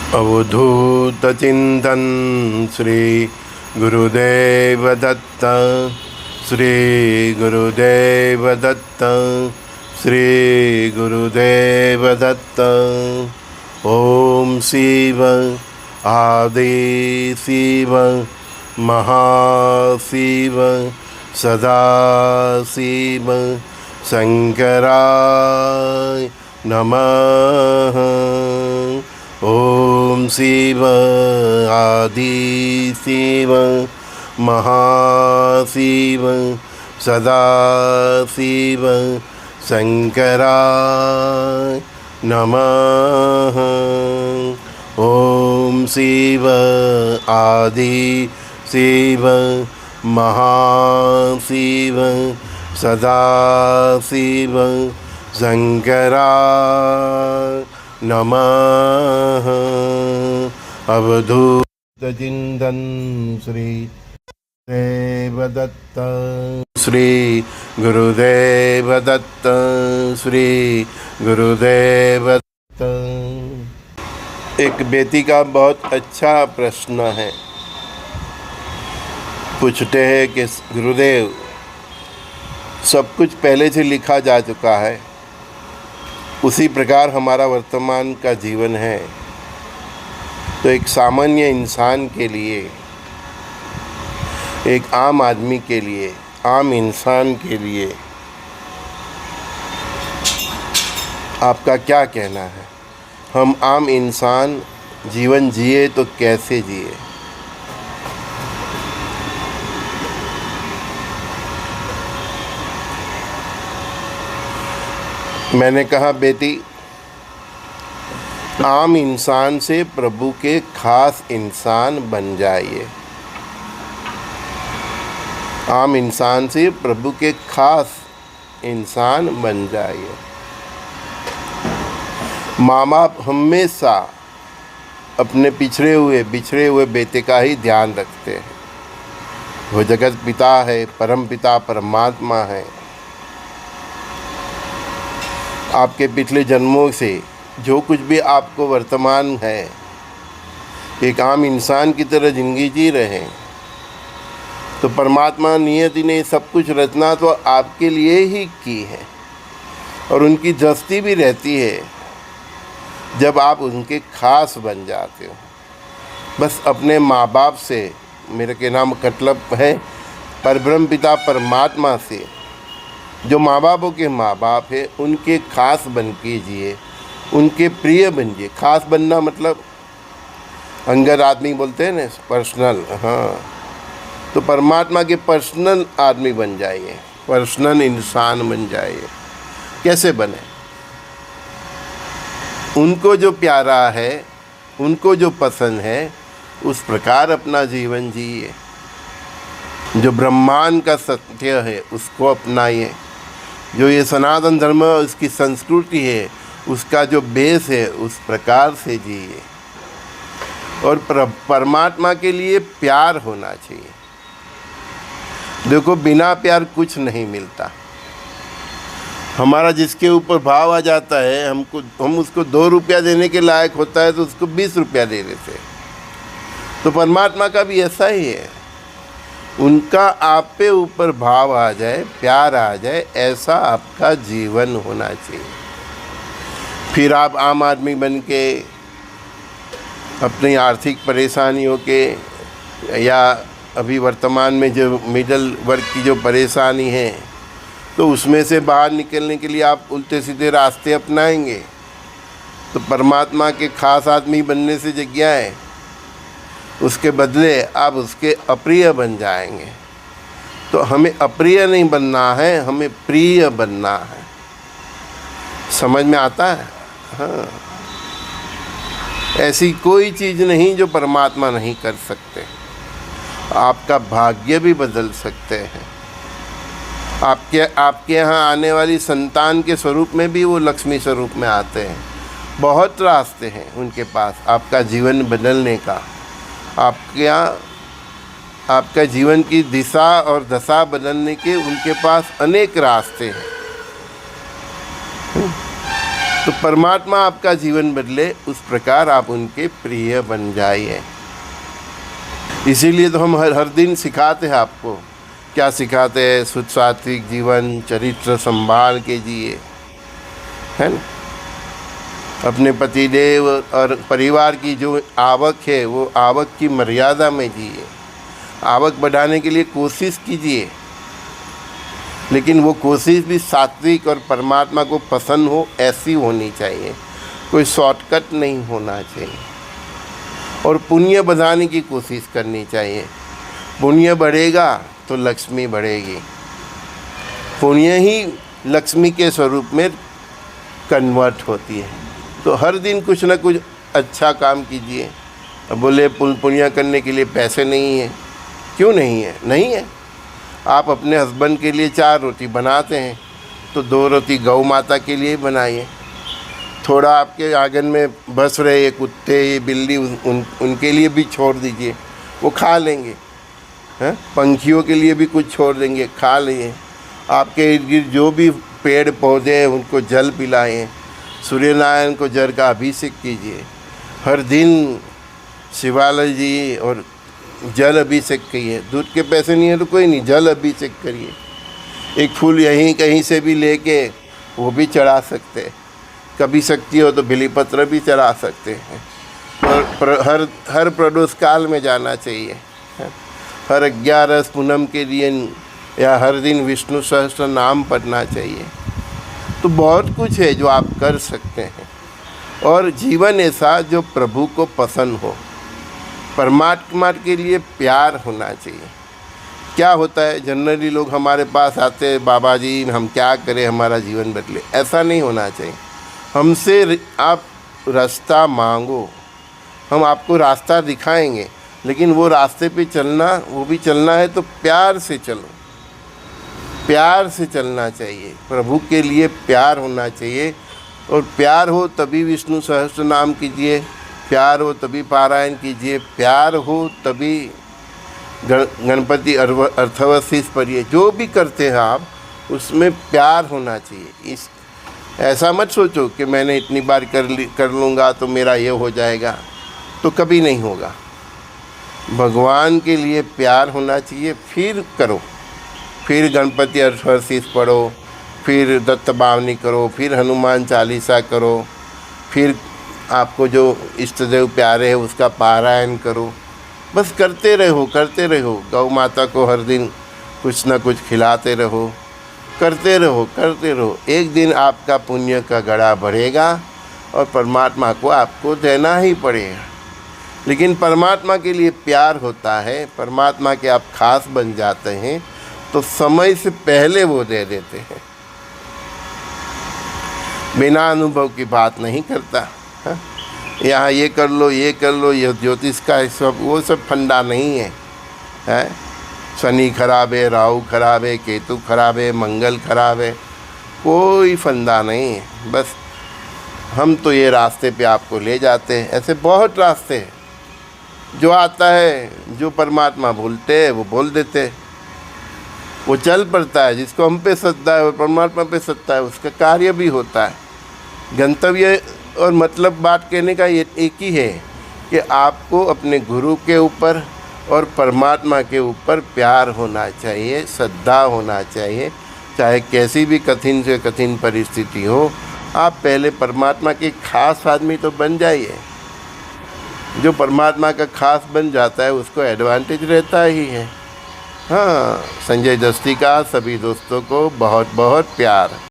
अवधूत चिंतन श्री गुरुदेव दत्त, श्री गुरुदेव दत्त, श्री गुरुदेव दत्त। ओम शिव आदि शिव महाशिव सदा शिव शंकराय नमः। ओम शिव आदि शिव महाशिव सदा शिव शंकराय नमः। ओम शिव आदि शिव महाशिव सदा शिव शंकराय नमः। अवधूत चिंतन श्री गुरुदेव दत्त, श्री गुरुदेव दत्त, श्री गुरुदेव दत्त। एक बेटी का बहुत अच्छा प्रश्न है। पूछते हैं कि गुरुदेव, सब कुछ पहले से लिखा जा चुका है, उसी प्रकार हमारा वर्तमान का जीवन है, तो एक सामान्य इंसान के लिए, एक आम आदमी के लिए, आम इंसान के लिए आपका क्या कहना है? हम आम इंसान जीवन जिए तो कैसे जिए? मैंने कहा, बेटी, आम इंसान से प्रभु के खास इंसान बन जाइए। आम इंसान से प्रभु के खास इंसान बन जाइए। माँ बाप हमेशा अपने बिछड़े हुए बेटे का ही ध्यान रखते हैं। वो जगत पिता है, परम पिता परमात्मा है। आपके पिछले जन्मों से जो कुछ भी आपको वर्तमान है, एक आम इंसान की तरह जिंदगी जी रहे हैं, तो परमात्मा नियति ने सब कुछ रचना तो आपके लिए ही की है, और उनकी दृष्टि भी रहती है जब आप उनके खास बन जाते हो। बस अपने माँ बाप से, मेरे के नाम मतलब है परब्रह्म पिता परमात्मा से, जो माँ बापों के माँ बाप है, उनके खास बन कीजिए, उनके प्रिय बनिए। खास बनना मतलब अंगद आदमी बोलते हैं ना, पर्सनल। हाँ, तो परमात्मा के पर्सनल आदमी बन जाइए, पर्सनल इंसान बन जाइए। कैसे बने? उनको जो प्यारा है, उनको जो पसंद है, उस प्रकार अपना जीवन जिए। जो ब्रह्मांड का सत्य है उसको अपनाइए। जो ये सनातन धर्म, उसकी संस्कृति है, उसका जो बेस है, उस प्रकार से जिए। और परमात्मा के लिए प्यार होना चाहिए। देखो, बिना प्यार कुछ नहीं मिलता। हमारा जिसके ऊपर भाव आ जाता है, हम उसको 2 रुपया देने के लायक होता है तो उसको 20 रुपया दे देते हैं। तो परमात्मा का भी ऐसा ही है। उनका आप पे ऊपर भाव आ जाए, प्यार आ जाए, ऐसा आपका जीवन होना चाहिए। फिर आप आम आदमी बन के अपनी आर्थिक परेशानियों के, या अभी वर्तमान में जो मिडल वर्ग की जो परेशानी है, तो उसमें से बाहर निकलने के लिए आप उल्टे सीधे रास्ते अपनाएंगे, तो परमात्मा के खास आदमी बनने से जगह है, उसके बदले आप उसके अप्रिय बन जाएंगे। तो हमें अप्रिय नहीं बनना है, हमें प्रिय बनना है। समझ में आता है? हाँ, ऐसी कोई चीज़ नहीं जो परमात्मा नहीं कर सकते। आपका भाग्य भी बदल सकते हैं। आपके यहाँ आने वाली संतान के स्वरूप में भी वो लक्ष्मी स्वरूप में आते हैं। बहुत रास्ते हैं उनके पास आपका जीवन बदलने का। आपके यहाँ आपका जीवन की दिशा और दशा बदलने के उनके पास अनेक रास्ते हैं। तो परमात्मा आपका जीवन बदले, उस प्रकार आप उनके प्रिय बन जाइए। इसीलिए तो हम हर दिन सिखाते हैं आपको। क्या सिखाते हैं? शुद्ध सात्विक जीवन, चरित्र संभाल के जिए, है ना। अपने पतिदेव और परिवार की जो आवक है वो आवक की मर्यादा में जिए। आवक बढ़ाने के लिए कोशिश कीजिए, लेकिन वो कोशिश भी सात्विक और परमात्मा को पसंद हो ऐसी होनी चाहिए। कोई शॉर्टकट नहीं होना चाहिए। और पुण्य बढ़ाने की कोशिश करनी चाहिए। पुण्य बढ़ेगा तो लक्ष्मी बढ़ेगी। पुण्य ही लक्ष्मी के स्वरूप में कन्वर्ट होती है। तो हर दिन कुछ ना कुछ अच्छा काम कीजिए। अब बोले पुण्य करने के लिए पैसे नहीं है। क्यों नहीं है? नहीं है। आप अपने हस्बैंड के लिए 4 रोटी बनाते हैं तो 2 रोटी गौ माता के लिए बनाइए। थोड़ा आपके आंगन में बस रहे कुत्ते, ये बिल्ली, उनके लिए भी छोड़ दीजिए, वो खा लेंगे। हैं? पंछियों के लिए भी कुछ छोड़ देंगे, खा लेंगे। आपके इर्द गिर्द जो भी पेड़ पौधे हैं उनको जल पिलाएं। सूर्य नारायण को जल का अभिषेक कीजिए। हर दिन शिवालय जी और जल अभिषेक करिए। दूध के पैसे नहीं है तो कोई नहीं, जल अभिषेक करिए। एक फूल यहीं कहीं से भी लेके वो भी चढ़ा सकते हैं। कभी शक्ति हो तो बिलीपत्र भी चढ़ा सकते हैं। और हर प्रदोष काल में जाना चाहिए। हर 11 पूनम के दिन या हर दिन विष्णु सहस्त्र नाम पढ़ना चाहिए। तो बहुत कुछ है जो आप कर सकते हैं। और जीवन ऐसा जो प्रभु को पसंद हो। परमात्मा के लिए प्यार होना चाहिए। क्या होता है, जनरली लोग हमारे पास आते हैं, बाबा जी हम क्या करें हमारा जीवन बदले। ऐसा नहीं होना चाहिए। हमसे आप रास्ता मांगो, हम आपको रास्ता दिखाएंगे, लेकिन वो रास्ते पे चलना, वो भी चलना है तो प्यार से चलो। प्यार से चलना चाहिए। प्रभु के लिए प्यार होना चाहिए। और प्यार हो तभी विष्णु सहस्त्र नाम कीजिए, प्यार हो तभी पारायण कीजिए, प्यार हो तभी गणपति अर्थवशीष पढ़िए। जो भी करते हैं आप, उसमें प्यार होना चाहिए। ऐसा मत सोचो कि मैंने इतनी बार कर लूँगा तो मेरा ये हो जाएगा, तो कभी नहीं होगा। भगवान के लिए प्यार होना चाहिए, फिर करो। फिर गणपति अर्थवशीष पढ़ो, फिर दत्त बावनी करो, फिर हनुमान चालीसा करो, फिर आपको जो इष्ट देव प्यारे है उसका पारायण करो। बस करते रहो। गौ माता को हर दिन कुछ ना कुछ खिलाते रहो, करते रहो। एक दिन आपका पुण्य का गड़ा बढ़ेगा और परमात्मा को आपको देना ही पड़ेगा। लेकिन परमात्मा के लिए प्यार होता है, परमात्मा के आप खास बन जाते हैं तो समय से पहले वो दे देते हैं। बिना अनुभव की बात नहीं करता। यहाँ ये कर लो, ये ज्योतिष का सब, वो सब फंडा नहीं है। शनि खराब है, राहु खराब है, केतु खराब है, मंगल खराब है, कोई फंडा नहीं है। बस हम तो ये रास्ते पे आपको ले जाते हैं। ऐसे बहुत रास्ते हैं। जो आता है, जो परमात्मा बोलते हैं वो बोल देते हैं, वो चल पड़ता है। जिसको हम पे श्रद्धा है और परमात्मा पे श्रद्धा है, उसका कार्य भी होता है। गंतव्य और मतलब बात कहने का ये एक ही है कि आपको अपने गुरु के ऊपर और परमात्मा के ऊपर प्यार होना चाहिए, श्रद्धा होना चाहिए। चाहे कैसी भी कठिन से कठिन परिस्थिति हो, आप पहले परमात्मा के खास आदमी तो बन जाइए। जो परमात्मा का खास बन जाता है उसको एडवांटेज रहता ही है। हाँ, संजय दस्ती का सभी दोस्तों को बहुत बहुत प्यार।